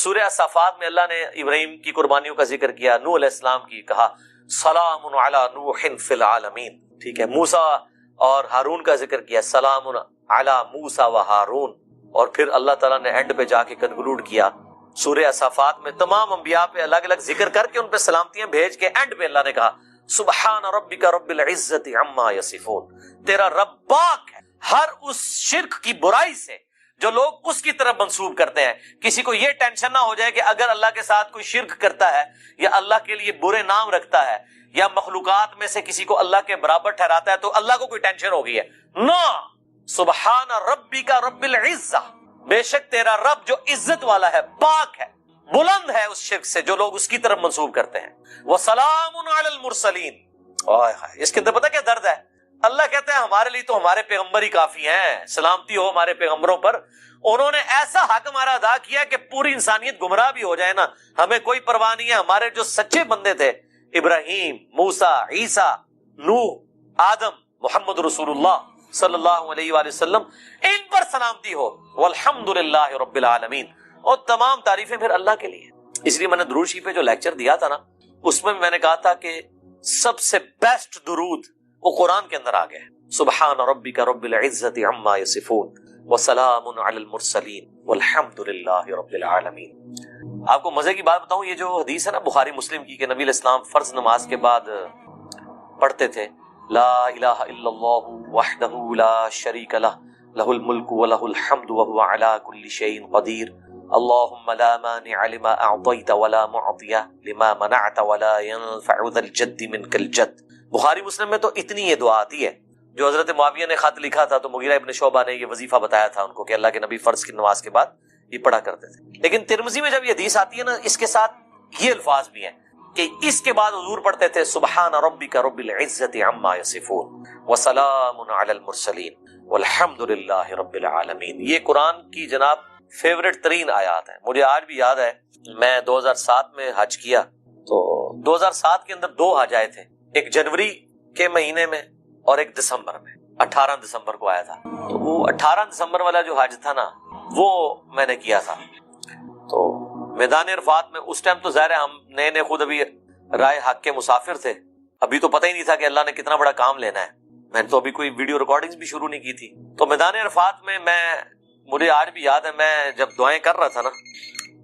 سورہ صافات میں اللہ نے ابراہیم کی قربانیوں کا ذکر کیا، نوح علیہ السلام کی، کہا سلام علی نوح فی العالمین، ٹھیک ہے، موسیٰ اور ہارون کا ذکر کیا، سلام علی موسیٰ و ہارون، اور پھر اللہ تعالیٰ نے اینڈ پہ جا کے کنکلوڈ کیا سورہ صافات میں تمام انبیاء پہ الگ الگ ذکر کر کے ان پہ سلامتیاں بھیج کے اینڈ پہ اللہ نے کہا سبحان ربک رب العزت عما یصفون، تیرا رب پاک ہے ہر اس شرک کی برائی سے جو لوگ اس کی طرف منسوب کرتے ہیں۔ کسی کو یہ ٹینشن نہ ہو جائے کہ اگر اللہ کے ساتھ کوئی شرک کرتا ہے یا اللہ کے لیے برے نام رکھتا ہے یا مخلوقات میں سے کسی کو اللہ کے برابر ٹھہراتا ہے تو اللہ کو کوئی ٹینشن ہو گئی ہے، نو، سبحان ربک رب العزہ، بے شک تیرا رب جو عزت والا ہے، پاک ہے، بلند ہے اس شرک سے جو لوگ اس کی طرف منسوب کرتے ہیں۔ وسلام علی المرسلین، اس کے اندر پتہ کیا درد ہے؟ اللہ کہتا ہے ہمارے لیے تو ہمارے پیغمبر ہی کافی ہیں، سلامتی ہو ہمارے پیغمبروں پر، انہوں نے ایسا حق ہمارا ادا کیا کہ پوری انسانیت گمراہ بھی ہو جائے نا، ہمیں کوئی پرواہ نہیں ہے۔ ہمارے جو سچے بندے تھے، ابراہیم، موسیٰ، عیسیٰ، نوح، آدم، محمد رسول اللہ صلی اللہ علیہ وآلہ وسلم، ان پر سلامتی ہو، والحمدللہ رب العالمین، اور تمام تعریفیں پھر اللہ کے لیے۔ اس لیے میں نے درود شریف پہ جو لیکچر دیا تھا نا، اس میں نے کہا تھا کہ سب سے بیسٹ درود وہ قرآن کے اندر آ گیا ہے، سبحان ربک رب العزت عما یصفون وسلام علی المرسلین والحمد للہ رب العالمین۔ آپ کو مزے کی بات بتاؤں، یہ جو حدیث ہے نا بخاری مسلم کی کہ نبی علیہ السلام فرض نماز کے بعد پڑھتے تھے لا الہ الا اللہ وحدہ لا شریک لہ لہ الملک ولہ الحمد وہو علی کل شیء قدیر اللہم لا مانع لما اعطیت ولا معطی لما منعت ولا ينفع ذا الجد منک الجد۔ بخاری مسلم میں تو اتنی یہ دعا آتی ہے، جو حضرت معاویہ نے خط لکھا تھا تو مغیرہ ابن شعبہ نے یہ وظیفہ بتایا تھا ان کو کہ اللہ کے نبی فرض کی نماز کے بعد یہ پڑھا کرتے تھے۔ لیکن ترمذی میں جب یہ حدیث آتی ہے نا، اس کے ساتھ یہ الفاظ بھی ہیں کہ اس کے بعد حضور پڑھتے تھے سبحان ربک رب العزت عما یصفون وسلام علی المرسلین والحمد للہ رب العالمین۔ یہ قرآن کی جناب فیورٹ ترین آیات ہیں۔ مجھے آج بھی یاد ہے، میں 2007 میں حج کیا تو 2007 کے اندر 2 حج آئے تھے، ایک جنوری کے مہینے میں اور ایک دسمبر میں، 18 دسمبر کو آیا تھا۔ تو وہ 18 دسمبر والا جو حج تھا نا، وہ میں نے کیا تھا۔ تو میدان عرفات میں اس ٹائم تو ظاہر ہے ہم نئے خود ابھی رائے حق کے مسافر تھے، ابھی تو پتہ ہی نہیں تھا کہ اللہ نے کتنا بڑا کام لینا ہے، میں نے تو ابھی کوئی ویڈیو ریکارڈنگز بھی شروع نہیں کی تھی۔ تو میدان عرفات میں مجھے آج بھی یاد ہے، میں جب دعائیں کر رہا تھا نا،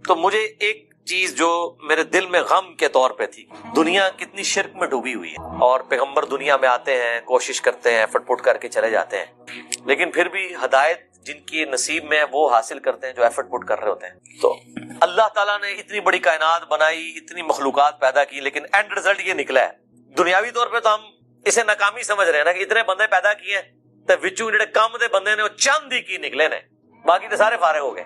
تو مجھے ایک چیز جو میرے دل میں غم کے طور پہ تھی، دنیا کتنی شرک میں ڈوبی ہوئی ہے، اور پیغمبر دنیا میں آتے ہیں، کوشش کرتے ہیں، ایفرٹ پٹ کر کے چلے جاتے ہیں، لیکن پھر بھی ہدایت جن کی نصیب میں وہ حاصل کرتے ہیں جو ایفرٹ پٹ کر رہے ہوتے ہیں۔ تو اللہ تعالیٰ نے اتنی بڑی کائنات بنائی، اتنی مخلوقات پیدا کی، لیکن اینڈ رزلٹ یہ نکلا ہے۔ دنیاوی طور پہ تو ہم اسے ناکامی سمجھ رہے ہیں نا کہ اتنے بندے پیدا کیے تے وچوں جڑے کم دے بندے نے وہ چند ہی کی نکلے نے، باقی تو سارے فارغ ہو گئے۔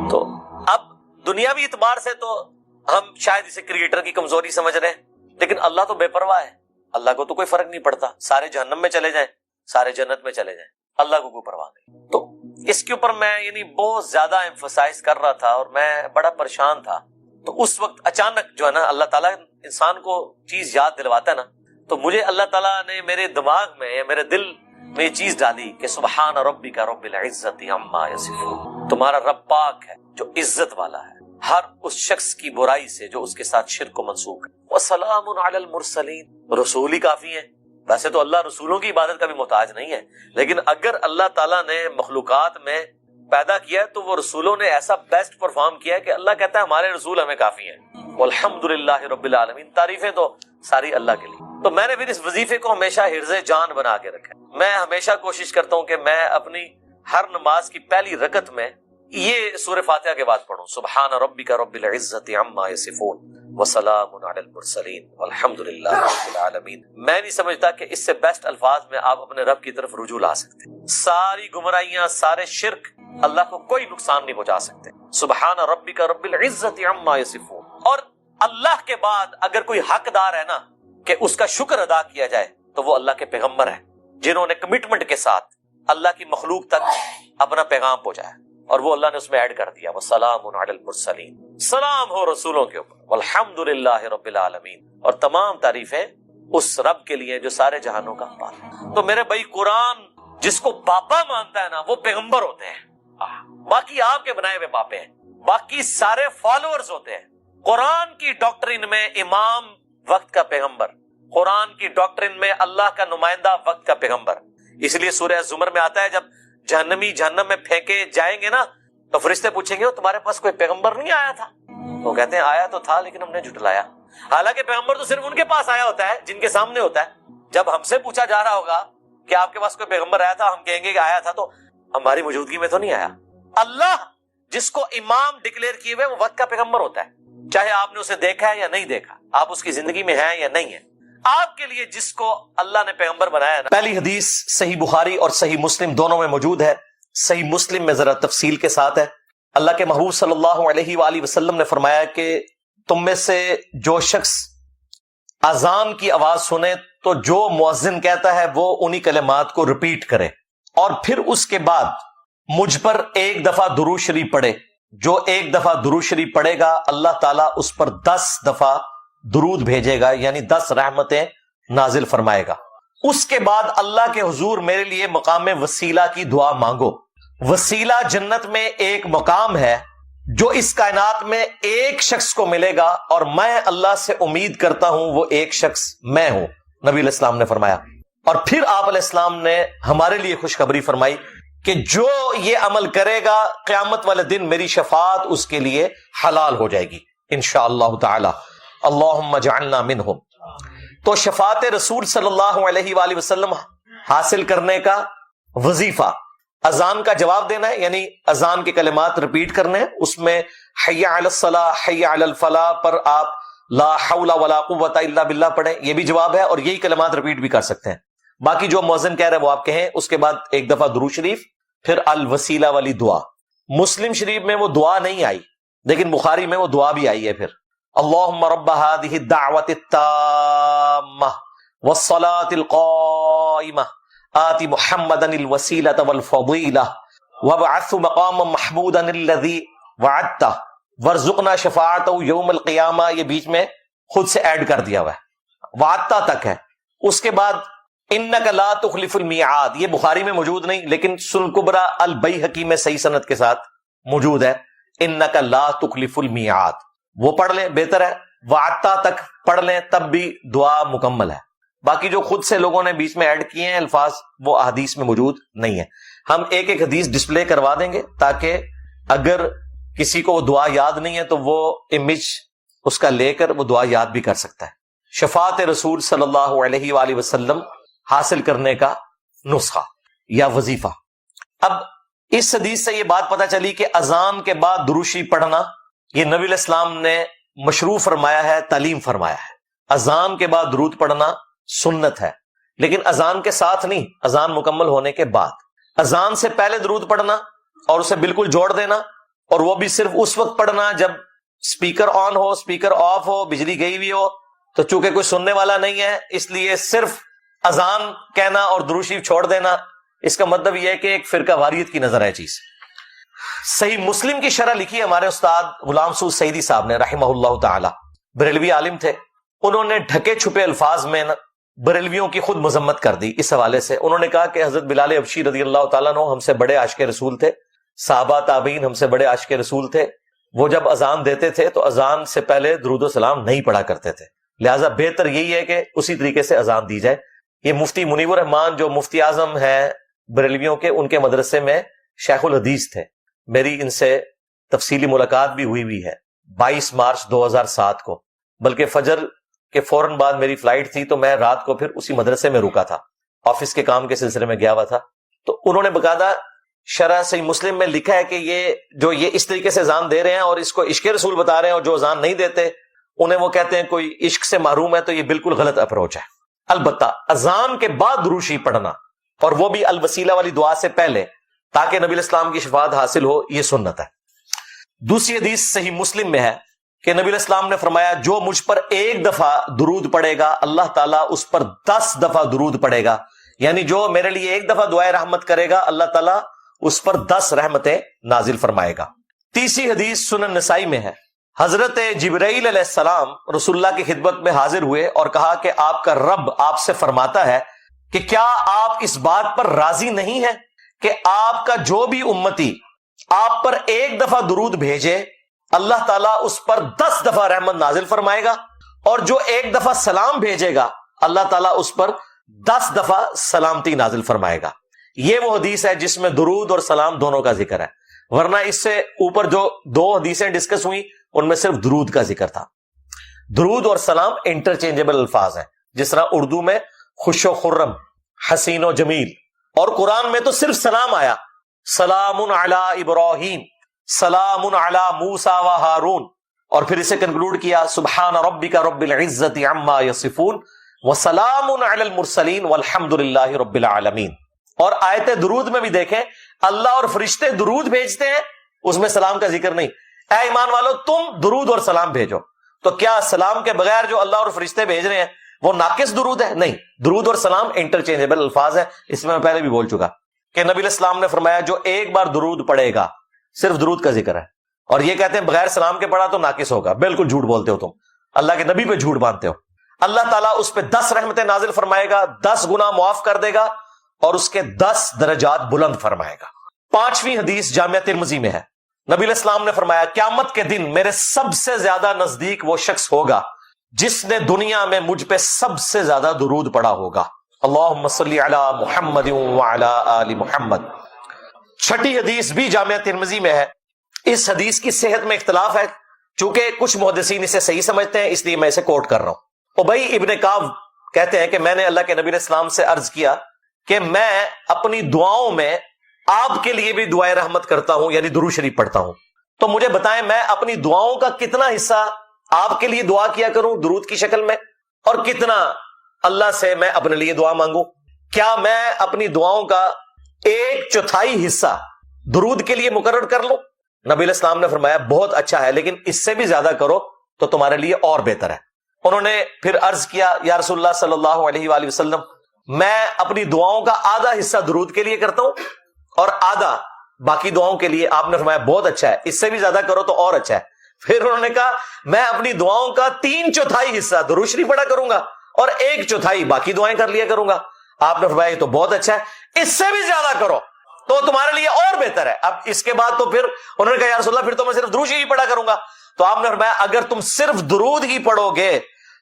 تو اب دنیاوی اعتبار سے تو ہم شاید اسے کریٹر کی کمزوری سمجھ رہے ہیں، لیکن اللہ تو بے پرواہ ہے، اللہ کو تو کوئی فرق نہیں پڑتا، سارے جہنم میں چلے جائیں، سارے جنت میں چلے جائیں، اللہ کو کوئی پرواہ نہیں۔ تو اس کے اوپر میں بہت زیادہ ایمفسائز کر رہا تھا اور میں بڑا پریشان تھا۔ تو اس وقت اچانک جو ہے نا اللہ تعالیٰ انسان کو چیز یاد دلواتا ہے نا، تو مجھے اللہ تعالیٰ نے میرے دماغ میں یا میرے دل میں یہ چیز ڈالی کہ سبحان ربک رب العزت عما یصفون، تمہارا رب پاک ہے جو عزت والا ہے ہر اس شخص کی برائی سے جو اس کے ساتھ شرک کو منسوخ ہے۔ وسلام علی المرسلین، رسول ہی کافی ہیں۔ ویسے تو اللہ رسولوں کی عبادت کا بھی محتاج نہیں ہے، لیکن اگر اللہ تعالیٰ نے مخلوقات میں پیدا کیا ہے تو وہ رسولوں نے ایسا بیسٹ پرفارم کیا ہے کہ اللہ کہتا ہے ہمارے رسول ہمیں کافی ہیں۔ والحمد للہ رب العالمین، تعریفیں تو ساری اللہ کے لیے۔ تو میں نے پھر اس وظیفے کو ہمیشہ حرز جان بنا کے رکھا ہے۔ میں ہمیشہ کوشش کرتا ہوں کہ میں اپنی ہر نماز کی پہلی رکعت میں یہ سورہ فاتحہ کے بعد پڑھوں، سبحان ربک رب العزت عما یصفون وسلام علی المرسلین والحمد للہ رب العالمین۔ میں نہیں سمجھتا کہ اس سے بیسٹ الفاظ میں آپ اپنے رب کی طرف رجوع لا سکتے ہیں۔ ساری گمراہیاں، سارے شرک اللہ کو کوئی نقصان نہیں پہنچا سکتے۔ سبحان ربک رب العزت عما یصفون۔ اور اللہ کے بعد اگر کوئی حقدار ہے نا کہ اس کا شکر ادا کیا جائے تو وہ اللہ کے پیغمبر ہیں، جنہوں نے کمٹمنٹ کے ساتھ اللہ کی مخلوق تک اپنا پیغام پہنچایا، اور وہ اللہ نے اس میں ایڈ کر دیا وسلام علی المرسلین، سلام ہو رسولوں کے اوپر، والحمد للہ رب العالمین، اور تمام تعریفیں اس رب کے لیے جو سارے جہانوں کا پالک ہے۔ تو میرے بھائی، قرآن جس کو باپا مانتا ہے نا وہ پیغمبر ہوتے ہیں، باقی آپ کے بنائے ہوئے باپے ہیں۔ باقی سارے فالوورز ہوتے ہیں. قرآن کی ڈاکٹرن میں امام وقت کا پیغمبر، قرآن کی ڈاکٹرن میں اللہ کا نمائندہ وقت کا پیغمبر. اس لیے سورہ زمر میں آتا ہے جب جہنمی جہنم میں پھینکے جائیں گے نا تو فرشتے پوچھیں گے تمہارے پاس کوئی پیغمبر نہیں آیا تھا؟ تو کہتے ہیں آیا تو تھا لیکن ہم نے جھٹلایا. حالانکہ پیغمبر تو صرف ان کے پاس آیا ہوتا ہے جن کے سامنے ہوتا ہے. جب ہم سے پوچھا جا رہا ہوگا کہ آپ کے پاس کوئی پیغمبر آیا تھا، ہم کہیں گے کہ آیا تھا تو ہماری موجودگی میں تو نہیں آیا. اللہ جس کو امام ڈکلیئر کیے ہوئے وہ وقت کا پیغمبر ہوتا ہے، چاہے آپ نے اسے دیکھا ہے یا نہیں دیکھا، آپ اس کی زندگی میں ہیں یا نہیں ہے. آپ کے لیے جس کو اللہ نے پیغمبر بنایا ہے. پہلی حدیث صحیح بخاری اور صحیح مسلم دونوں میں موجود ہے. صحیح مسلم میں ذرا تفصیل کے ساتھ ہے. اللہ کے محبوب صلی اللہ علیہ وآلہ وسلم نے فرمایا کہ تم میں سے جو شخص اذان کی آواز سنے تو جو مؤذن کہتا ہے وہ انہی کلمات کو ریپیٹ کرے اور پھر اس کے بعد مجھ پر ایک دفعہ درود شریف پڑھے. جو ایک دفعہ درود شریف پڑھے گا اللہ تعالیٰ اس پر 10 دفعہ درود بھیجے گا، یعنی 10 رحمتیں نازل فرمائے گا. اس کے بعد اللہ کے حضور میرے لیے مقام وسیلہ کی دعا مانگو. وسیلہ جنت میں ایک مقام ہے جو اس کائنات میں ایک شخص کو ملے گا اور میں اللہ سے امید کرتا ہوں وہ ایک شخص میں ہوں، نبی علیہ السلام نے فرمایا. اور پھر آپ علیہ السلام نے ہمارے لیے خوشخبری فرمائی کہ جو یہ عمل کرے گا قیامت والے دن میری شفاعت اس کے لیے حلال ہو جائے گی انشاءاللہ تعالی. اللہم اجعلنا منہم. تو شفاعت رسول صلی اللہ علیہ وآلہ وسلم حاصل کرنے کا وظیفہ اذان کا جواب دینا ہے، یعنی اذان کے کلمات ریپیٹ کرنے ہیں. اس میں حی علی الصلاۃ حی علی الفلاح پر آپ لا حول ولا قوۃ الا باللہ پڑھیں، یہ بھی جواب ہے، اور یہی کلمات ریپیٹ بھی کر سکتے ہیں. باقی جو مؤذن کہہ رہے ہیں وہ آپ کہیں. اس کے بعد ایک دفعہ درود شریف، پھر الوسیلہ والی دعا. مسلم شریف میں وہ دعا نہیں آئی لیکن بخاری میں وہ دعا بھی آئی ہے. پھر اللہم رب هذه الدعوة التامة والصلاة القائمة آت محمدا الوسیلة والفضیلة وابعثه مقاما محمودا الذی وعدته وارزقنا شفاعته یوم القیامہ. یہ بیچ میں خود سے ایڈ کر دیا ہوا ہے، وعدتا تک ہے. اس کے بعد انک لا تخلف المیعاد، یہ بخاری میں موجود نہیں لیکن سنن کبریٰ البیہقی میں صحیح سند کے ساتھ موجود ہے. انک لا تخلف المیعاد وہ پڑھ لیں، بہتر ہے. وعدتا تک پڑھ لیں تب بھی دعا مکمل ہے. باقی جو خود سے لوگوں نے بیچ میں ایڈ کیے ہیں الفاظ وہ احادیث میں موجود نہیں ہے. ہم ایک ایک حدیث ڈسپلے کروا دیں گے تاکہ اگر کسی کو وہ دعا یاد نہیں ہے تو وہ امیج اس کا لے کر وہ دعا یاد بھی کر سکتا ہے. شفاعت رسول صلی اللہ علیہ وآلہ وسلم حاصل کرنے کا نسخہ یا وظیفہ. اب اس حدیث سے یہ بات پتہ چلی کہ اذان کے بعد درود شریف پڑھنا یہ نبی علیہ السلام نے مشروع فرمایا ہے، تعلیم فرمایا ہے. اذان کے بعد درود پڑھنا سنت ہے لیکن اذان کے ساتھ نہیں، اذان مکمل ہونے کے بعد. اذان سے پہلے درود پڑھنا اور اسے بالکل جوڑ دینا، اور وہ بھی صرف اس وقت پڑھنا جب سپیکر آن ہو، سپیکر آف ہو، بجلی گئی ہوئی ہو. تو چونکہ کوئی سننے والا نہیں ہے اس لیے صرف اذان کہنا اور درود شریف چھوڑ دینا، اس کا مطلب یہ ہے کہ ایک فرقہ واریت کی نظر ہے چیز. صحیح مسلم کی شرح لکھی ہمارے استاد غلام سعود سعیدی صاحب نے رحمہ اللہ تعالی، بریلوی عالم تھے. انہوں نے ڈھکے چھپے الفاظ میں بریلویوں کی خود مذمت کر دی. اس حوالے سے انہوں نے کہا کہ حضرت بلال حبشی رضی اللہ تعالیٰ عنہ ہم سے بڑے عاشق رسول تھے، صحابہ تابعین ہم سے بڑے عاشق رسول تھے. وہ جب اذان دیتے تھے تو اذان سے پہلے درود و سلام نہیں پڑھا کرتے تھے، لہٰذا بہتر یہی ہے کہ اسی طریقے سے اذان دی جائے. یہ مفتی منیب الرحمان جو مفتی اعظم ہیں بریلویوں کے، ان کے مدرسے میں شیخ الحدیث تھے. میری ان سے تفصیلی ملاقات بھی ہوئی ہے 22 مارچ 2007 کو، بلکہ فجر کے فوراً بعد میری فلائٹ تھی تو میں رات کو پھر اسی مدرسے میں رکا تھا، آفس کے کام کے سلسلے میں گیا ہوا تھا. تو انہوں نے باقاعدہ شرح صحیح مسلم میں لکھا ہے کہ یہ اس طریقے سے اذان دے رہے ہیں اور اس کو عشق رسول بتا رہے ہیں، اور جو اذان نہیں دیتے انہیں وہ کہتے ہیں کوئی عشق سے محروم ہے. تو یہ بالکل غلط اپروچ ہے. البتہ اذان کے بعد درود شریف پڑھنا اور وہ بھی الوسیلہ والی دعا سے پہلے تاکہ نبی علیہ السلام کی شفاعت حاصل ہو، یہ سنت ہے. دوسری حدیث صحیح مسلم میں ہے کہ نبی علیہ السلام نے فرمایا جو مجھ پر ایک دفعہ درود پڑے گا اللہ تعالیٰ اس پر 10 دفعہ درود پڑے گا، یعنی جو میرے لیے ایک دفعہ دعائے رحمت کرے گا اللہ تعالیٰ اس پر 10 رحمتیں نازل فرمائے گا. تیسری حدیث سنن نسائی میں ہے. حضرت جبرائیل علیہ السلام رسول اللہ کی خدمت میں حاضر ہوئے اور کہا کہ آپ کا رب آپ سے فرماتا ہے کہ کیا آپ اس بات پر راضی نہیں ہیں کہ آپ کا جو بھی امتی آپ پر ایک دفعہ درود بھیجے اللہ تعالیٰ اس پر 10 دفعہ رحمت نازل فرمائے گا، اور جو ایک دفعہ سلام بھیجے گا اللہ تعالیٰ اس پر 10 دفعہ سلامتی نازل فرمائے گا۔ یہ وہ حدیث ہے جس میں درود اور سلام دونوں کا ذکر ہے، ورنہ اس سے اوپر جو 2 حدیثیں ڈسکس ہوئی ان میں صرف درود کا ذکر تھا۔ درود اور سلام انٹرچینجبل الفاظ ہیں، جس طرح اردو میں خوش و خرم، حسین و جمیل، اور قرآن میں تو صرف سلام آیا، سلام علی ابراہیم، سلام علی موسیٰ و ہارون، اور پھر اسے کنکلوڈ کیا سبحان ربک رب العزت عما یصفون وسلام علی المرسلین والحمد للہ رب العالمین۔ اور آیت درود میں بھی دیکھیں اللہ اور فرشتے درود بھیجتے ہیں، اس میں سلام کا ذکر نہیں۔ اے ایمان والو تم درود اور سلام بھیجو، تو کیا سلام کے بغیر جو اللہ اور فرشتے بھیج رہے ہیں وہ ناقص درود ہے؟ نہیں، درود اور سلام انٹرچینجبل الفاظ ہے۔ اس میں پہلے بھی بول چکا کہ نبی علیہ السلام نے فرمایا جو ایک بار درود پڑھے گا، صرف درود کا ذکر ہے، اور یہ کہتے ہیں بغیر سلام کے پڑھا تو ناقص ہوگا، بالکل جھوٹ بولتے ہو تم، اللہ کے نبی پہ جھوٹ باندھتے ہو۔ اللہ تعالیٰ اس پہ 10 رحمتیں نازل فرمائے گا، 10 گناہ معاف کر دے گا، اور اس کے 10 درجات بلند فرمائے گا۔ 5ویں حدیث جامعہ ترمذی میں ہے، نبی علیہ السلام نے فرمایا قیامت کے دن میرے سب سے زیادہ نزدیک وہ شخص ہوگا جس نے دنیا میں مجھ پہ سب سے زیادہ درود پڑھا ہوگا۔ اللہم صلی علی محمد وعلی آل محمد۔ 6ٹھی حدیث بھی جامعہ ترمذی میں ہے۔ اس حدیث کی صحت میں اختلاف ہے، چونکہ کچھ محدثین اسے صحیح سمجھتے ہیں، اس لیے میں اسے کوٹ کر رہا ہوں۔ ابی ابن کعب کہتے ہیں کہ میں نے اللہ کے نبی علیہ السلام سے عرض کیا کہ میں اپنی دعاؤں میں آپ کے لیے بھی دعائے رحمت کرتا ہوں، یعنی درود شریف پڑھتا ہوں، تو مجھے بتائیں میں اپنی دعاؤں کا کتنا حصہ آپ کے لیے دعا کیا کروں درود کی شکل میں، اور کتنا اللہ سے میں اپنے لیے دعا مانگوں؟ کیا میں اپنی دعاؤں کا 1/4 حصہ درود کے لیے مقرر کر لوں؟ نبی علیہ السلام نے فرمایا بہت اچھا ہے، لیکن اس سے بھی زیادہ کرو تو تمہارے لیے اور بہتر ہے۔ انہوں نے پھر عرض کیا یا رسول اللہ صلی اللہ علیہ وآلہ وسلم میں اپنی دعاؤں کا آدھا حصہ درود کے لیے کرتا ہوں اور آدھا باقی دعاؤں کے لیے۔ آپ نے فرمایا بہت اچھا ہے، اس سے بھی زیادہ کرو تو اور اچھا ہے۔ پھر انہوں نے کہا میں اپنی دعاؤں کا 3/4 حصہ درود شریف پڑھا کروں گا اور 1/4 باقی دعائیں کر لیا کروں گا۔ آپ نے فرمایا یہ تو بہت اچھا ہے، اس سے بھی زیادہ کرو تو تمہارے لیے اور بہتر ہے۔ اب اس کے بعد تو پھر انہوں نے کہا یا رسول اللہ پھر تو میں صرف درود ہی پڑھا کروں گا۔ تو آپ نے فرمایا اگر تم صرف درود ہی پڑھو گے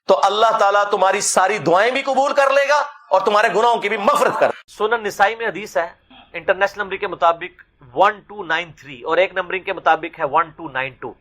تو اللہ تعالیٰ تمہاری ساری دعائیں بھی قبول کر لے گا اور تمہارے گناہوں کی بھی مغفرت کر۔ سنن نسائی میں حدیث ہے، انٹرنیشنل نمبر کے مطابق 1293 اور ایک نمبرنگ کے مطابق ہے 1292۔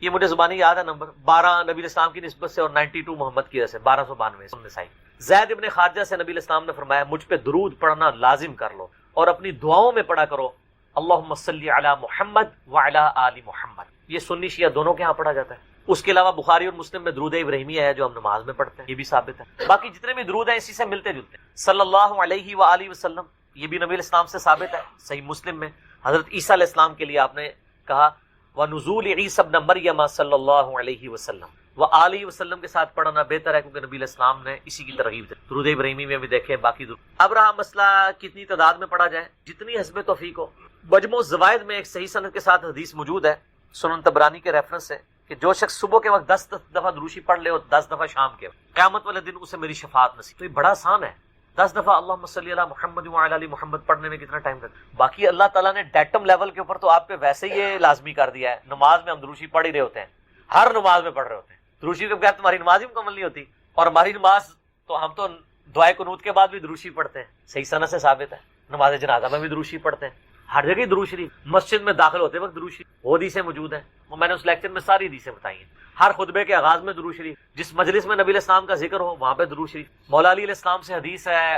یہ مجھے زبانی یاد ہے نمبر، 12 نبی علیہ السلام کی نسبت سے اور 92 محمد کی وجہ سے 1292۔ سنن نسائی زید ابن خارجہ سے نبی علیہ السلام نے فرمایا مجھ پہ درود پڑھنا لازم کر لو اور اپنی دعاؤں میں پڑھا کرو اللہم صلی علی محمد وعلی آل محمد۔ یہ سنی شیعہ دونوں کے ہاں پڑھا جاتا ہے۔ اس کے علاوہ بخاری اور مسلم میں درود ابراہیمیہ ہے جو ہم نماز میں پڑھتے ہیں، یہ بھی ثابت ہے۔ باقی جتنے بھی درود ہیں اسی سے ملتے جلتے ہیں۔ صلی اللہ علیہ وآلہ وسلم یہ بھی نبی علیہ السلام سے ثابت ہے، صحیح مسلم میں حضرت عیسیٰ علیہ السلام کے لیے آپ نے کہا وَنُزُولِ عِیسَى ابْنَ مَرْیَمَ صلی اللہ علیہ وسلم وآلہ وسلم کے ساتھ پڑھنا بہتر ہے، کیونکہ نبی علیہ السلام نے اسی کی ترغیب دی۔ درود ابراہیمی میں بھی دیکھیں باقی درود۔ اب رہا مسئلہ کتنی تعداد میں پڑھا جائے، جتنی حسب توفیق ہو۔ مجموع الزوائد میں ایک صحیح سند کے ساتھ حدیث موجود ہے سنن طبرانی کے ریفرنس سے کہ جو شخص صبح کے وقت 10 دفعہ دروشی پڑھ لے اور 10 دفعہ شام کے وقت، قیامت والے دن اسے میری شفاعت نصیب۔ تو یہ بڑا آسان ہے، 10 دفعہ اللہم صلی علی محمد وعلی آل محمد پڑھنے میں کتنا ٹائم لگتا ہے؟ باقی اللہ تعالیٰ نے ڈیٹم لیول کے اوپر تو آپ پہ ویسے ہی یہ لازمی کر دیا ہے۔ نماز میں ہم دروشی پڑھ ہی رہے ہوتے ہیں، ہر نماز میں پڑھ رہے ہوتے ہیں، دروشی کے بغیر تمہاری نماز ہی مکمل نہیں ہوتی۔ اور ہماری نماز تو ہم تو دعائے قنوت کے بعد بھی دروشی پڑھتے ہیں، صحیح سند سے ثابت ہے۔ نماز جنازہ میں بھی دروشی پڑھتے ہیں، ہر جگہ درود شریف، مسجد میں داخل ہوتے وقت درود شریف، وہ حدیثیں موجود ہیں، وہ میں نے اس لیکچر میں ساری حدیثیں بتائی ہیں۔ ہر خطبے کے آغاز میں درود شریف، جس مجلس میں نبی علیہ السلام کا ذکر ہو وہاں پہ درود شریف۔ مولا علی علیہ السلام سے حدیث ہے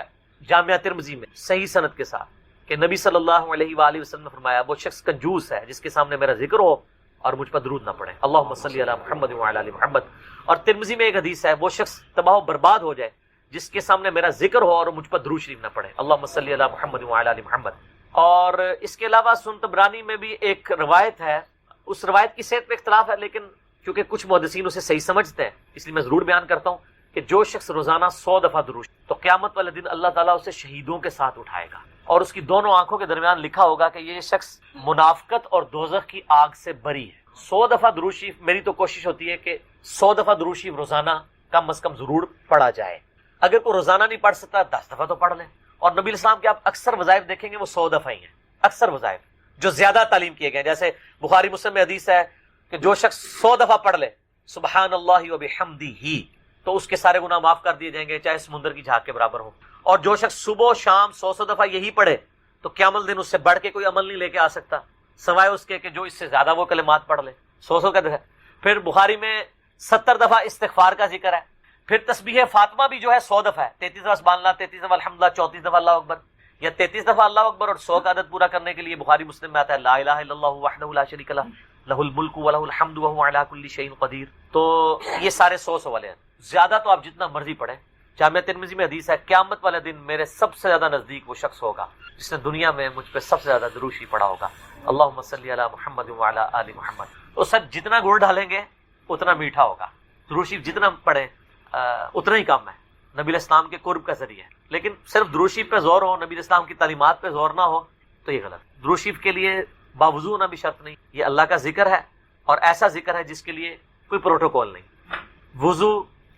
جامعہ ترمذی میں صحیح سند کے ساتھ کہ نبی صلی اللہ علیہ وآلہ وسلم نے فرمایا وہ شخص کنجوس ہے جس کے سامنے میرا ذکر ہو اور مجھ پر درود نہ پڑھے، اللہم صلی علی محمد وعلی آل محمد۔ اور ترمذی میں ایک حدیث ہے وہ شخص تباہ و برباد ہو جائے جس کے سامنے میرا ذکر ہو اور مجھ پر درود شریف نہ پڑھے، اللہم صلی علی محمد وعلی آل محمد۔ اور اس کے علاوہ سنن طبرانی میں بھی ایک روایت ہے، اس روایت کی صحت میں اختلاف ہے، لیکن کیونکہ کچھ محدثین اسے صحیح سمجھتے ہیں اس لیے میں ضرور بیان کرتا ہوں کہ جو شخص روزانہ 100 دفعہ درود تو قیامت والے دن اللہ تعالیٰ اسے شہیدوں کے ساتھ اٹھائے گا اور اس کی دونوں آنکھوں کے درمیان لکھا ہوگا کہ یہ شخص منافقت اور دوزخ کی آگ سے بری ہے۔ 100 دفعہ درود شریف، میری تو کوشش ہوتی ہے کہ 100 دفعہ درود شریف روزانہ کم از کم ضرور پڑھا جائے۔ اگر کوئی روزانہ نہیں پڑھ سکتا 10 دفعہ تو پڑھ لیں۔ اور نبی علیہ السلام کے آپ اکثر وظائف دیکھیں گے وہ 100 دفعہ ہی ہیں، اکثر وظائف جو زیادہ تعلیم کیے گئے. جیسے بخاری مسلم میں حدیث ہے کہ جو شخص 100 دفعہ پڑھ لے سبحان اللہ و بحمدہ تو اس کے سارے گناہ معاف کر دیے جائیں گے، چاہے سمندر کی جھاگ کے برابر ہو. اور جو شخص صبح و شام 100 دفعہ یہی پڑھے تو قیامت دن اس سے بڑھ کے کوئی عمل نہیں لے کے آ سکتا، سوائے اس کے کہ جو اس سے زیادہ وہ کلمات پڑھ لے. 100 کا ہے. پھر بخاری میں 70 دفعہ استغفار کا ذکر ہے. پھر تسبیح فاطمہ بھی جو ہے 100 دفعہ ہے، 33 دفعہ سبحان اللہ، 33 دفعہ الحمدللہ، 34 دفعہ اللہ اکبر، یا 33 دفعہ اللہ اکبر اور 100 کا عدد پورا کرنے کے لیے بخاری مسلم میں آتا ہے لا الہ الا اللہ وحدہ لا شریک لہ لہ الملک ولہ الحمد وہو علی کل شیء قدیر. تو یہ سارے 100 والے ہیں. زیادہ تو آپ جتنا مرضی پڑھیں. جامعہ ترمذی میں حدیث ہے قیامت والے دن میرے سب سے زیادہ نزدیک وہ شخص ہوگا جس نے دنیا میں مجھ پہ سب سے زیادہ درود شریف پڑھا ہوگا. اللہم صلی علی محمد وعلی آل محمد. تو سب جتنا گڑ ڈالیں گے اتنا میٹھا ہوگا. درود شریف جتنا پڑھیں اتنا ہی کم ہے. نبی علیہ السلام کے قرب کا ذریعہ ہے. لیکن صرف درود شریف پہ زور ہو، نبی علیہ السلام کی تعلیمات پہ زور نہ ہو تو یہ غلط. درود شریف کے لیے باوضو ہونا بھی شرط نہیں. یہ اللہ کا ذکر ہے اور ایسا ذکر ہے جس کے لیے کوئی پروٹوکول نہیں. وضو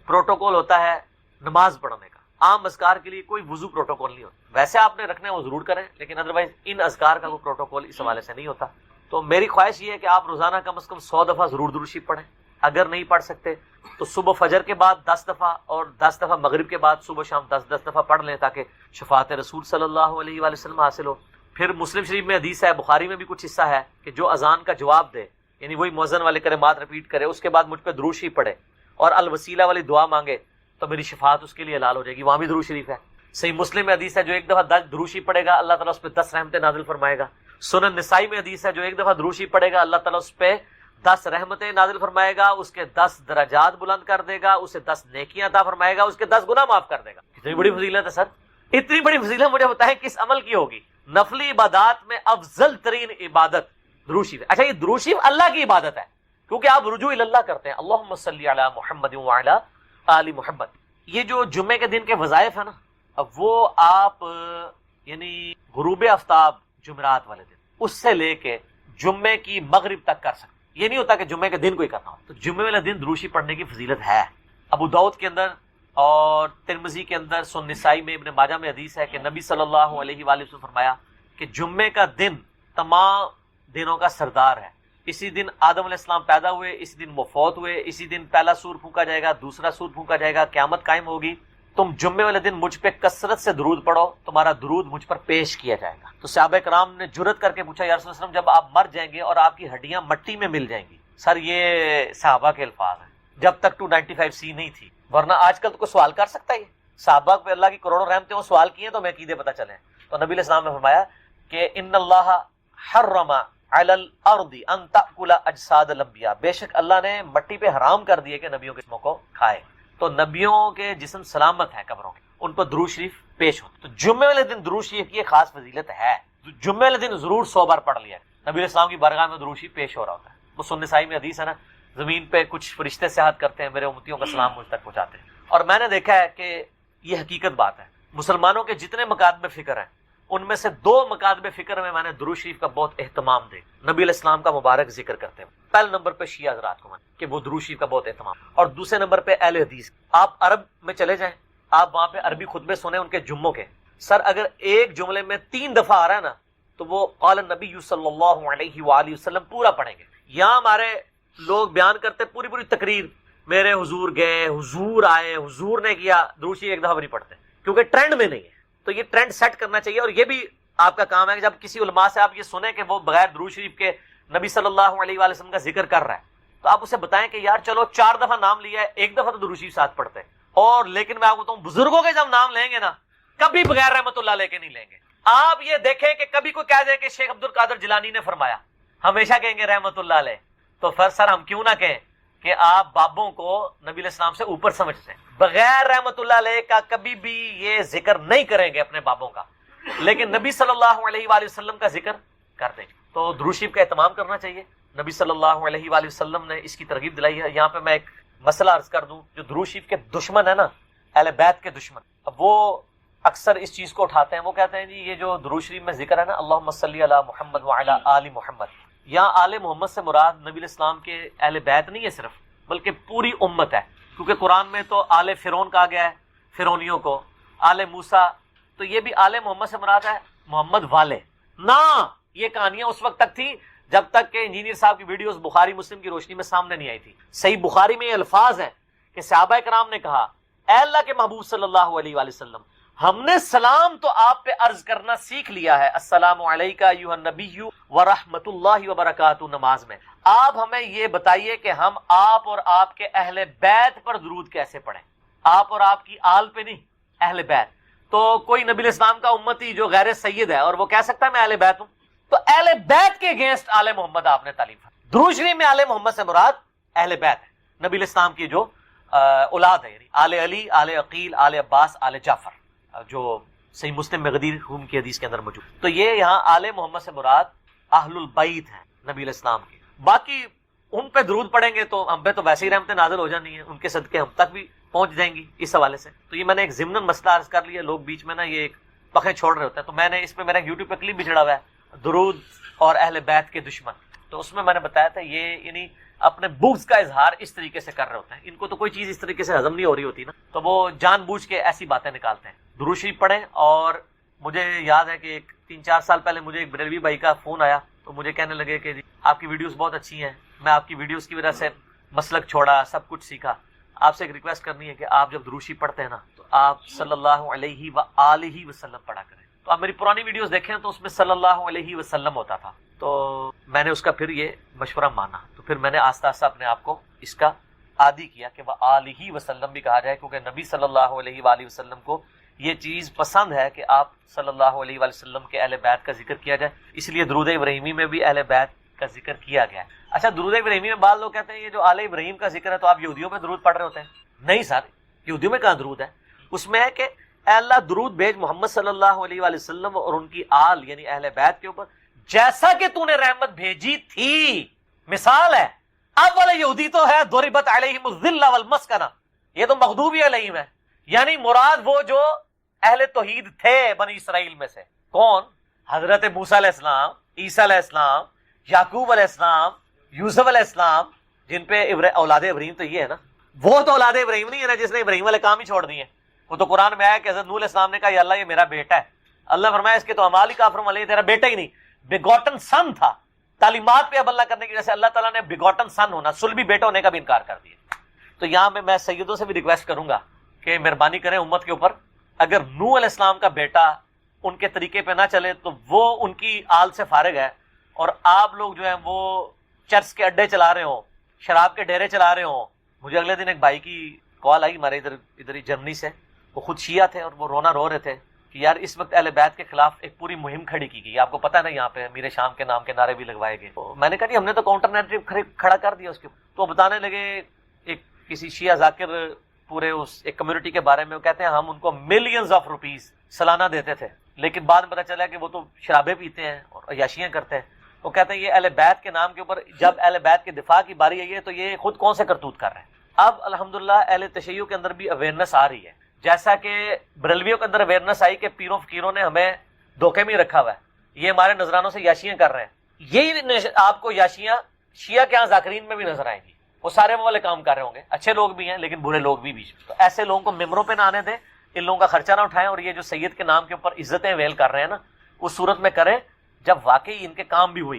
پروٹوکول ہوتا ہے نماز پڑھنے کا. عام اذکار کے لیے کوئی وضو پروٹوکول نہیں ہوتا. ویسے آپ نے رکھنے وہ ضرور کریں، لیکن ادروائز ان اذکار کا کوئی پروٹوکول اس حوالے سے نہیں ہوتا. تو میری خواہش یہ ہے کہ آپ روزانہ کم از کم 100 دفعہ ضرور درود شریف پڑھیں. اگر نہیں پڑھ سکتے تو صبح فجر کے بعد 10 دفعہ اور 10 دفعہ مغرب کے بعد صبح شام 10 دفعہ پڑھ لیں تاکہ شفاعت رسول صلی اللہ علیہ وآلہ وسلم حاصل ہو. پھر مسلم شریف میں حدیث ہے، بخاری میں بھی کچھ حصہ ہے کہ جو اذان کا جواب دے، یعنی وہی مؤذن والے کلمات ریپیٹ کرے، اس کے بعد مجھ پہ درود شریف پڑھے اور الوسیلہ والی دعا مانگے تو میری شفاعت اس کے لیے حلال ہو جائے گی. وہاں بھی درود شریف ہے. صحیح مسلم میں حدیث ہے جو ایک دفعہ 10 درود شریف پڑھے گا اللہ تعالیٰ اس پہ 10 رحمتیں نازل فرمائے گا. سنن نسائی میں حدیث ہے جو ایک دفعہ درود شریف پڑھے گا اللہ تعالیٰ اس پہ 10 رحمتیں نازل فرمائے گا، اس کے 10 درجات بلند کر دے گا، اسے 10 نیکیاں عطا فرمائے گا، اس کے 10 گناہ معاف کر دے گا. کتنی بڑی فضیلت ہے سر. اتنی بڑی فضیلت مجھے بتائیں کس عمل کی ہوگی؟ نفلی عبادات میں افضل ترین عبادت درود شریف. اچھا یہ درود شریف اللہ کی عبادت ہے کیونکہ آپ رجوع اللہ کرتے ہیں. اللہم صلی علی محمد وعلی آل محمد. یہ جو جمعے کے دن کے وظائف ہیں نا، اب وہ آپ یعنی غروب آفتاب جمعرات والے دن اس سے لے کے جمعے کی مغرب تک کر سکتے. یہ نہیں ہوتا کہ جمعے کے دن کوئی کرنا ہو. تو جمعے والے دن درود شریف پڑھنے کی فضیلت ہے. ابو داؤد کے اندر اور ترمذی کے اندر، سنن نسائی میں، ابن ماجہ میں حدیث ہے کہ نبی صلی اللہ علیہ وآلہ وسلم فرمایا کہ جمعے کا دن تمام دنوں کا سردار ہے. اسی دن آدم علیہ السلام پیدا ہوئے، اسی دن وہ فوت ہوئے، اسی دن پہلا سور پھونکا جائے گا، دوسرا سور پھونکا جائے گا، قیامت قائم ہوگی. تم جمعے والے دن مجھ پہ کثرت سے درود پڑھو، تمہارا درود مجھ پر پیش کیا جائے گا. تو صحابہ کرام نے جرت کر کے پوچھا یا رسول اللہ صلی اللہ علیہ وسلم جب آپ مر جائیں گے اور آپ کی ہڈیاں مٹی میں مل جائیں گی. سر یہ صحابہ کے الفاظ ہیں جب تک 295C نہیں تھی، ورنہ آج کل تو کوئی سوال کر سکتا ہے. صحابہ پہ اللہ کی کروڑوں رحمتیں وہ سوال کیے تو ہمیں عقیدے پتہ چلے. تو نبی علیہ السلام نے فرمایا کہ ان اللہ حرم علی الارض ان تاکل اجساد الانبیاء، بے شک اللہ نے مٹی پہ حرام کر دیے کہ نبیوں کے جسموں کو کھائے. تو نبیوں کے جسم سلامت ہیں قبروں کے، ان پر درود شریف پیش ہوتا. تو جمعے والے دن درود شریف کی ایک خاص فضیلت ہے. جمعے والے دن ضرور 100 بار پڑھ لیا. نبی علیہ السلام کی بارگاہ میں درود شریف پیش ہو رہا ہوتا ہے. وہ سنن نسائی میں حدیث ہے نا، زمین پہ کچھ فرشتے سیاحت کرتے ہیں، میرے امتیوں کا سلام مجھ تک پہنچاتے ہیں. اور میں نے دیکھا ہے کہ یہ حقیقت بات ہے. مسلمانوں کے جتنے مکاتب فکر ہیں ان میں سے 2 مکاتب فکر میں نے درود شریف کا بہت اہتمام دے. نبی علیہ السلام کا مبارک ذکر کرتے ہیں. پہلے نمبر پہ شیعہ حضرات کو کہ وہ درود شریف کا بہت اہتمام، اور دوسرے نمبر پہ اہل حدیث. آپ عرب میں چلے جائیں، آپ وہاں پہ عربی خطبے سنیں ان کے جمعوں کے. سر اگر ایک جملے میں 3 دفعہ آ رہا ہے نا تو وہ قال النبی صلی اللہ علیہ وآلہ وسلم پورا پڑھیں گے. یہاں ہمارے لوگ بیان کرتے پوری تقریر، میرے حضور گئے، حضور آئے، حضور نے کیا، درود شریف ایک دفعہ بھی نہیں پڑھتے کیونکہ ٹرینڈ میں نہیں ہے. تو یہ ٹرینڈ سیٹ کرنا چاہیے. اور یہ بھی آپ کا کام ہے کہ جب کسی علماء سے آپ یہ سنیں کہ وہ بغیر درود شریف کے نبی صلی اللہ علیہ وآلہ وسلم کا ذکر کر رہا ہے تو آپ اسے بتائیں کہ یار چلو 4 دفعہ نام لیا ہے، 1 دفعہ تو درود شریف ساتھ پڑھتے ہیں. اور لیکن میں آپ کو بتاؤں بزرگوں کے جب نام لیں گے نا کبھی بغیر رحمت اللہ لے کے نہیں لیں گے. آپ یہ دیکھیں کہ کبھی کوئی کہہ دے کہ شیخ عبد القادر جیلانی نے فرمایا، ہمیشہ کہیں گے رحمت اللہ علیہ. تو پھر سر ہم کیوں نہ کہیں کہ آپ بابوں کو نبی علیہ السلام سے اوپر سمجھتے ہیں. بغیر رحمت اللہ علیہ کا کبھی بھی یہ ذکر نہیں کریں گے اپنے بابوں کا، لیکن نبی صلی اللہ علیہ وآلہ وسلم کا ذکر کر دیں گے. تو درود شریف کا اہتمام کرنا چاہیے. نبی صلی اللہ علیہ وآلہ وسلم نے اس کی ترغیب دلائی ہے. یہاں پہ میں ایک مسئلہ عرض کر دوں. جو درود شریف کے دشمن ہے نا، اہل بیت کے دشمن، اب وہ اکثر اس چیز کو اٹھاتے ہیں. وہ کہتے ہیں جی یہ جو درود شریف میں ذکر ہے نا اللہم صلی علی محمد وعلی آل محمد، یہاں آل محمد سے مراد نبی علیہ السلام کے اہل بیت نہیں ہے صرف، بلکہ پوری امت ہے. کیونکہ قرآن میں تو آل فرعون کہا گیا ہے، فرعونیوں کو، آل موسیٰ، تو یہ بھی آل محمد سے مراد ہے محمد والے. نہ یہ کہانیاں اس وقت تک تھی جب تک کہ انجینئر صاحب کی ویڈیوز بخاری مسلم کی روشنی میں سامنے نہیں آئی تھی. صحیح بخاری میں یہ الفاظ ہیں کہ صحابہ کرام نے کہا اے اللہ کے محبوب صلی اللہ علیہ وآلہ وسلم، ہم نے سلام تو آپ پہ عرض کرنا سیکھ لیا ہے، السلام علیکہ ایھا النبی ورحمۃ اللہ وبرکاتہ، نماز میں. آپ ہمیں یہ بتائیے کہ ہم آپ اور آپ کے اہل بیت پر درود کیسے پڑھیں. آپ اور آپ کی آل پہ نہیں، اہل بیت. تو کوئی نبی الاسلام کا امتی جو غیر سید ہے اور وہ کہہ سکتا ہے میں اہل بیت ہوں؟ تو اہل بیت کے اگینسٹ آل محمد آپ نے تعلیم فرمائی. درود شریف میں آل محمد سے مراد اہل بیت ہے، نبی الاسلام کی جو اولاد ہے، یعنی آل علی، آل عقیل، آل عباس، آل جعفر، جو صحیح مسلم میں غدیر خون کی حدیث کے اندر موجود. تو یہ یہاں آل محمد سے مراد اہل البیت ہیں نبی الاسلام کے. باقی ان پہ درود پڑھیں گے تو ہم پہ تو ویسے ہی رحمتیں نازل ہو جانی ہیں، ان کے صدقے ہم تک بھی پہنچ جائیں گی اس حوالے سے. تو یہ میں نے ایک ضمناً مسئلہ عرض کر لیا. لوگ بیچ میں نا یہ ایک پخے چھوڑ رہے ہوتے ہیں، تو میں نے اس پہ میرا یوٹیوب پہ کلپ بھی چڑھا ہوا ہے، درود اور اہل بیت کے دشمن. تو اس میں نے بتایا تھا یہ یعنی اپنے بغض کا اظہار اس طریقے سے کر رہے ہوتے ہیں. ان کو تو کوئی چیز اس طریقے سے ہضم نہیں ہو رہی ہوتی نا، تو وہ جان بوجھ کے ایسی باتیں نکالتے ہیں. درود شریف پڑھیں. اور مجھے یاد ہے کہ 3-4 سال پہلے مجھے ایک بریلوی بھائی کا فون آیا، تو مجھے کہنے لگے کہ جی آپ کی ویڈیوز بہت اچھی ہیں، میں آپ کی ویڈیوز کی وجہ سے مسلک چھوڑا، سب کچھ سیکھا. آپ سے ایک ریکویسٹ کرنی ہے کہ آپ جب درود شریف پڑھتے ہیں نا تو آپ صلی اللہ علیہ وآلہ وسلم پڑھا کریں. تو آپ میری پرانی ویڈیوز دیکھیں تو اس میں صلی اللہ علیہ وسلم ہوتا تھا. تو میں نے اس کا پھر یہ مشورہ مانا، تو پھر میں نے آہستہ آہستہ اپنے آپ کو اس کا عادی کیا کہ وآلہ وسلم بھی کہا جائے، کیونکہ نبی صلی اللہ علیہ وآلہ وسلم کو یہ چیز پسند ہے کہ آپ صلی اللہ علیہ وآلہ وسلم کے اہل بیت کا ذکر کیا جائے. اس لیے درود ابراہیمی میں بھی اہل بیت کا ذکر کیا گیا ہے. اچھا، درود ابراہیمی میں بعض لوگ کہتے ہیں یہ جو آل ابراہیم کا ذکر ہے تو آپ یہودیوں پہ درود پڑھ رہے ہوتے ہیں. نہیں سر، یہودیوں میں کہاں درود ہے؟ اس میں ہے کہ اے اللہ درود بھیج محمد صلی اللہ علیہ وآلہ وسلم اور ان کی آل یعنی اہل بیت کے اوپر جیسا کہ تو نے رحمت بھیجی تھی. مثال ہے، اب والا یہودی تو ہے ضربت علیہم الذلہ والمسکنہ، یہ تو مغضوب علیہم ہے، یعنی مراد وہ جو اہل توحید تھے بنی اسرائیل میں سے. کون؟ حضرت موسیٰ علیہ السلام، عیسیٰ علیہ السلام، یعقوب علیہ السلام، یوسف علیہ السلام، جن پہ اولاد ابراہیم تو یہ ہے نا. وہ تو اولاد ابراہیم نہیں ہے نا جس نے ابراہیم والے کام ہی چھوڑ دیے. وہ تو قرآن میں آیا کہ حضرت نوح علیہ السلام نے کہا یا اللہ یہ میرا بیٹا ہے. اللہ فرمایا اس کے تو اعمال ہی کافر والے، تیرا بیٹا ہی نہیں، بیگوٹن سن تھا. تعلیمات پہ عمل نہ کرنے کی وجہ سے اللہ تعالیٰ نے بیگوٹن سن ہونا، سلبی بیٹا ہونے کا بھی انکار کر دیا. تو یہاں میں سیدوں سے بھی ریکویسٹ کروں گا کہ مہربانی کریں امت کے اوپر، اگر نوح علیہ السلام کا بیٹا ان کے طریقے پہ نہ چلے تو وہ ان کی آل سے فارغ ہے، اور آپ لوگ جو ہیں وہ چرچ کے اڈے چلا رہے ہوں، شراب کے ڈیرے چلا رہے ہوں. مجھے اگلے دن ایک بھائی کی کال آئی ہمارے ادھر ہی جرمنی سے، وہ خود شیعہ تھے اور وہ رونا رو رہے تھے کہ یار اس وقت اہل بیت کے خلاف ایک پوری مہم کھڑی کی گئی. آپ کو پتہ ہے نا یہاں پہ امیر شام کے نام کے نعرے بھی لگوائے گئے. تو میں نے کہا جی ہم نے تو کاؤنٹر نیریٹو کھڑا کر دیا اس کے. تو بتانے لگے ایک کسی شیعہ ذاکر پورے اس ایک کمیونٹی کے بارے میں، وہ کہتے ہیں ہم ان کو ملینز آف روپیز سالانہ دیتے تھے، لیکن بعد میں پتہ چلا کہ وہ تو شرابیں پیتے ہیں اور عیاشیاں کرتے ہیں. وہ کہتے ہیں یہ اہل بیت کے نام کے اوپر جب اہل بیت کے دفاع کی باری آئی ہے تو یہ خود کون سے کرتوت کر رہے ہیں. اب الحمدللہ اہل تشیع کے اندر بھی اویئرنیس آ رہی ہے، جیسا کہ بریلویوں کے اندر اویئرنیس آئی کہ پیروں فقیروں نے ہمیں دھوکے میں رکھا ہوا ہے، یہ ہمارے نذرانوں سے یاشیاں کر رہے ہیں. یہی آپ کو یاشیاں شیعہ کے ہاں ذاکرین میں بھی نظر آئیں گی. وہ سارے وہ والے کام کر رہے ہوں گے، اچھے لوگ بھی ہیں لیکن برے لوگ بھی بیچ میں. تو ایسے لوگوں کو ممبروں پہ نہ آنے دیں، ان لوگوں کا خرچہ نہ اٹھائیں، اور یہ جو سید کے نام کے اوپر عزتیں ویل کر رہے ہیں نا اس صورت میں کریں جب واقعی ان کے کام بھی ہوئی.